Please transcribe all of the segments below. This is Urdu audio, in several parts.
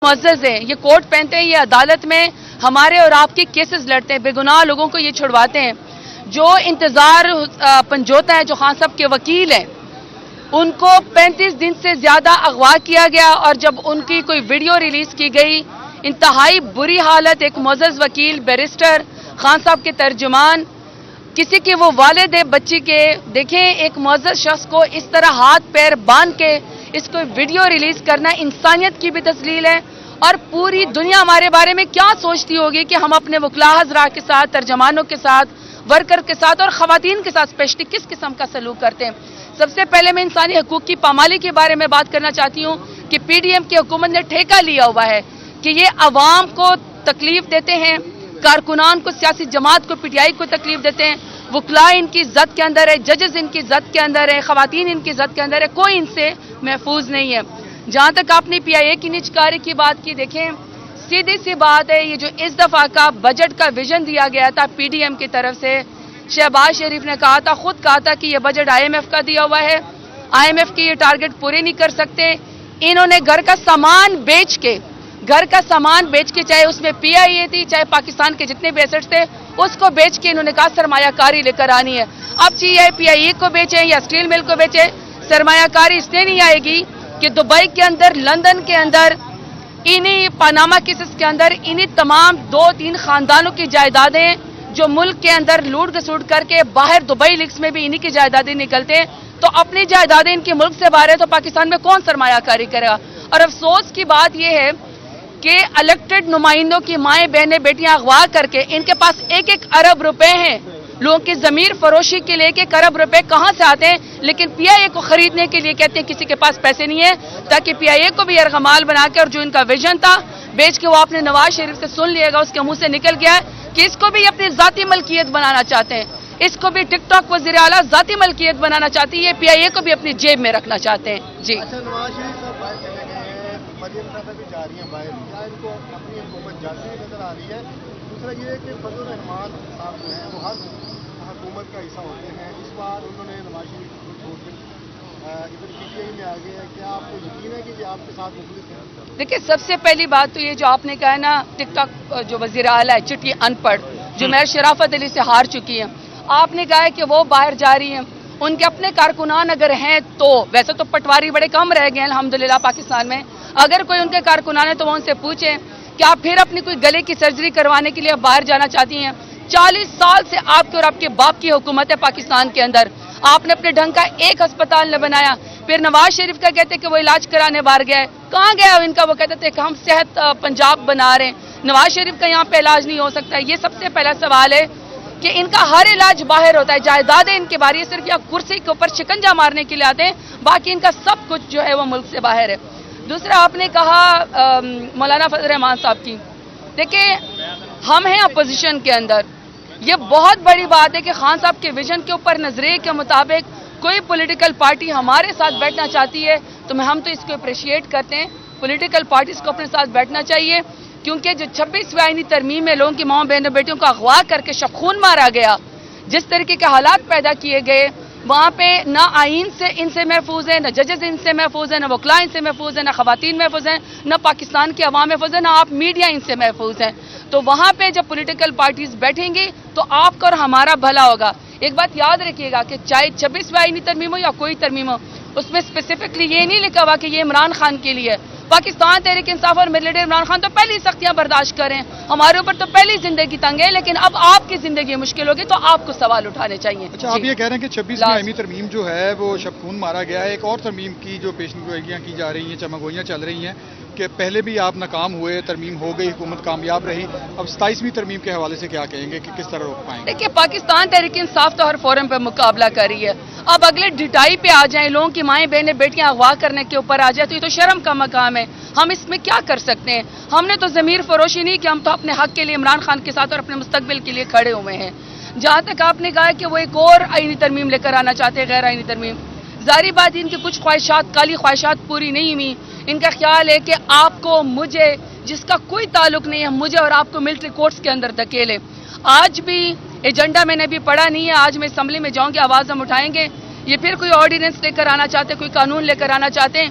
معزز ہیں، یہ کوٹ پہنتے ہیں، یہ عدالت میں ہمارے اور آپ کے کیسز لڑتے ہیں، بے گناہ لوگوں کو یہ چھڑواتے ہیں. جو انتظار پنجوتا ہے، جو خان صاحب کے وکیل ہیں، ان کو 35 دن سے زیادہ اغوا کیا گیا، اور جب ان کی کوئی ویڈیو ریلیز کی گئی، انتہائی بری حالت. ایک معزز وکیل، بیرسٹر، خان صاحب کے ترجمان، کسی کے وہ والد ہے بچی کے. دیکھیں، ایک معزز شخص کو اس طرح ہاتھ پیر باندھ کے اس کو ویڈیو ریلیز کرنا انسانیت کی بھی تذلیل ہے. اور پوری دنیا ہمارے بارے میں کیا سوچتی ہوگی کہ ہم اپنے وکلاء حضرات کے ساتھ، ترجمانوں کے ساتھ، ورکر کے ساتھ اور خواتین کے ساتھ اسپیشلی کس قسم کا سلوک کرتے ہیں. سب سے پہلے میں انسانی حقوق کی پامالی کے بارے میں بات کرنا چاہتی ہوں کہ پی ڈی ایم کی حکومت نے ٹھیکہ لیا ہوا ہے کہ یہ عوام کو تکلیف دیتے ہیں، کارکنان کو، سیاسی جماعت کو، پی ٹی آئی کو تکلیف دیتے ہیں. وکلاء ان کی عزت کے اندر ہے، ججز ان کی عزت کے اندر ہے، خواتین ان کی عزت کے اندر ہے، کوئی ان سے محفوظ نہیں ہے. جہاں تک آپ نے پی آئی اے کی نجکاری کی بات کی، دیکھیں سیدھی سی بات ہے، یہ جو اس دفعہ کا بجٹ کا ویژن دیا گیا تھا پی ڈی ایم کی طرف سے، شہباز شریف نے کہا تھا، خود کہا تھا کہ یہ بجٹ آئی ایم ایف کا دیا ہوا ہے، آئی ایم ایف کی یہ ٹارگٹ پورے نہیں کر سکتے. انہوں نے گھر کا سامان بیچ کے چاہے اس میں پی آئی اے تھی، چاہے پاکستان کے جتنے بھی ایسٹس تھے، اس کو بیچ کے انہوں نے کہا سرمایہ کاری لے کر آنی ہے. اب چاہیے پی آئی اے کو بیچیں یا اسٹیل مل کو بیچیں، سرمایہ کاری اس لیے نہیں آئے گی کہ دبئی کے اندر، لندن کے اندر، انہی پاناما کیسز کے اندر انہی تمام 2-3 خاندانوں کی جائیدادیں جو ملک کے اندر لوٹ گھسوٹ کر کے باہر دبئی لیکس میں بھی انہی کی جائیدادیں نکلتے ہیں. تو اپنی جائیدادیں ان کے ملک سے باہر ہے تو پاکستان میں کون سرمایہ کاری کرے گا؟ اور افسوس کی بات یہ ہے کہ الیکٹڈ نمائندوں کی مائیں، بہنیں، بیٹیاں اغوا کر کے ان کے پاس 1-1 ارب روپے ہیں. لوگوں کی ضمیر فروشی کے لیے 1 ارب روپے کہاں سے آتے ہیں؟ لیکن پی آئی اے کو خریدنے کے لیے کہتے ہیں کسی کے پاس پیسے نہیں ہیں، تاکہ پی آئی اے کو بھی یرغمال بنا کے، اور جو ان کا ویژن تھا بیچ کے، وہ آپ نے نواز شریف سے سن لیے گا، اس کے منہ سے نکل گیا ہے کہ اس کو بھی اپنی ذاتی ملکیت بنانا چاہتے ہیں. اس کو بھی ٹک ٹاک وزیر اعلیٰ ذاتی ملکیت بنانا چاہتی ہے، پی آئی اے کو بھی اپنی جیب میں رکھنا چاہتے ہیں. جی نواز شریف صاحب باہر چلے گئے ہیں، مریم صاحبہ بھی جا رہی ہیں باہر، کیا ان کو اپنی حکومت جاتی ہوئی نظر آ رہی ہے؟ دوسرا یہ ہے کہ فضل الرحمان صاحب جو ہیں وہ ہر حکومت کا حصہ ہوتے ہیں، اس بار انہوں نے نواز شریف کو چھوڑ کے ادھر پی ٹی آئی میں آ گئے ہیں، کیا آپ کو یقین ہے کہ یہ آپ کے ساتھ مخلص ہیں؟ دیکھیں، سب سے پہلی بات تو یہ جو آپ نے کہا ہے نا، ٹک ٹاک جو وزیر اعلیٰ ہے، چٹی ان پڑھ، جو میر شرافت علی سے ہار چکی ہیں، آپ نے کہا ہے کہ وہ باہر جا رہی ہیں. ان کے اپنے کارکنان اگر ہیں تو، ویسے تو پٹواری بڑے کم رہ گئے ہیں الحمدللہ پاکستان میں، اگر کوئی ان کے کارکنان ہے تو وہ ان سے پوچھیں کہ آپ پھر اپنی کوئی گلے کی سرجری کروانے کے لیے باہر جانا چاہتی ہیں؟ 40 سال سے آپ کے اور آپ کے باپ کی حکومت ہے پاکستان کے اندر، آپ نے اپنے ڈھنگ کا ایک ہسپتال نہ بنایا. پھر نواز شریف کا کہتے کہ وہ علاج کرانے باہر گیا ہے، کہاں گیا ان کا؟ وہ کہتے تھے کہ ہم صحت پنجاب بنا رہے ہیں. نواز شریف کا یہاں پہ علاج نہیں ہو سکتا. یہ سب سے پہلا سوال ہے کہ ان کا ہر علاج باہر ہوتا ہے، جائیدادیں ان کے بارے صرف یا کرسی کے اوپر شکنجا مارنے کے لیے آتے ہیں، باقی ان کا سب کچھ جو ہے وہ ملک سے باہر ہے. دوسرا آپ نے کہا مولانا فضل الرحمان صاحب کی، دیکھیں ہم ہیں اپوزیشن کے اندر، یہ بہت بڑی بات ہے کہ خان صاحب کے ویژن کے اوپر، نظریے کے مطابق کوئی پولیٹیکل پارٹی ہمارے ساتھ بیٹھنا چاہتی ہے تو ہم تو اس کو اپریشیٹ کرتے ہیں. پولیٹیکل پارٹیز کو اپنے ساتھ بیٹھنا چاہیے، کیونکہ جو 26ویں آئینی ترمیم میں لوگوں کی ماں بہنوں بیٹیوں کو اغوا کر کے شبخون مارا گیا، جس طریقے کے حالات پیدا کیے گئے، وہاں پہ نہ آئین سے ان سے محفوظ ہیں، نہ ججز ان سے محفوظ ہیں، نہ وکلاء ان سے محفوظ ہیں، نہ خواتین محفوظ ہیں، نہ پاکستان کی عوام محفوظ ہے، نہ آپ میڈیا ان سے محفوظ ہیں. تو وہاں پہ جب پولیٹیکل پارٹیز بیٹھیں گی تو آپ کا اور ہمارا بھلا ہوگا. ایک بات یاد رکھیے گا کہ چاہے 26ویں آئینی ترمیم ہو یا کوئی ترمیم ہو، اس میں اسپیسیفکلی یہ نہیں لکھا ہوا کہ یہ عمران خان کے لیے. پاکستان تحریک انصاف اور میرے لیڈر عمران خان تو پہلی سختیاں برداشت کریں، ہمارے اوپر تو پہلی زندگی تنگ ہے، لیکن اب آپ کی زندگی مشکل ہوگی تو آپ کو سوال اٹھانے چاہیے. اچھا، آپ یہ کہہ رہے ہیں کہ 26ویں آئینی ترمیم جو ہے وہ شبخون مارا گیا ہے. ایک اور ترمیم کی جو پیشن گوئیاں کی جا رہی ہیں، چمگوئیاں چل رہی ہیں کہ پہلے بھی آپ ناکام ہوئے، ترمیم ہو گئی، حکومت کامیاب رہی، اب 27ویں ترمیم کے حوالے سے کیا کہیں گے کہ کس طرح روک پائیں گے؟ دیکھیے، پاکستان تحریک انصاف تو ہر فورم پہ مقابلہ کر رہی ہے. اب اگلے ڈٹائی پہ آ جائیں، لوگوں کی مائیں بہنیں بیٹیاں اغوا کرنے کے اوپر آ جائے تو یہ تو شرم کا مقام ہے. ہم اس میں کیا کر سکتے ہیں؟ ہم نے تو ضمیر فروشی نہیں کہ ہم تو اپنے حق کے لیے عمران خان کے ساتھ اور اپنے مستقبل کے لیے کھڑے ہوئے ہیں. جہاں تک آپ نے کہا کہ وہ ایک اور آئینی ترمیم لے کر آنا چاہتے ہیں، غیر آئینی ترمیم، ظاہری بات ان کی کچھ خواہشات، کالی خواہشات پوری نہیں ہوئی. ان کا خیال ہے کہ آپ کو، مجھے، جس کا کوئی تعلق نہیں ہے، مجھے اور آپ کو ملٹری کورٹس کے اندر دھکیلے. آج بھی ایجنڈا میں نے بھی پڑھا نہیں ہے، آج میں اسمبلی میں جاؤں گی، آواز ہم اٹھائیں گے. یہ پھر کوئی آرڈیننس لے کر آنا چاہتے ہیں، کوئی قانون لے کر آنا چاہتے ہیں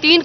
3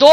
2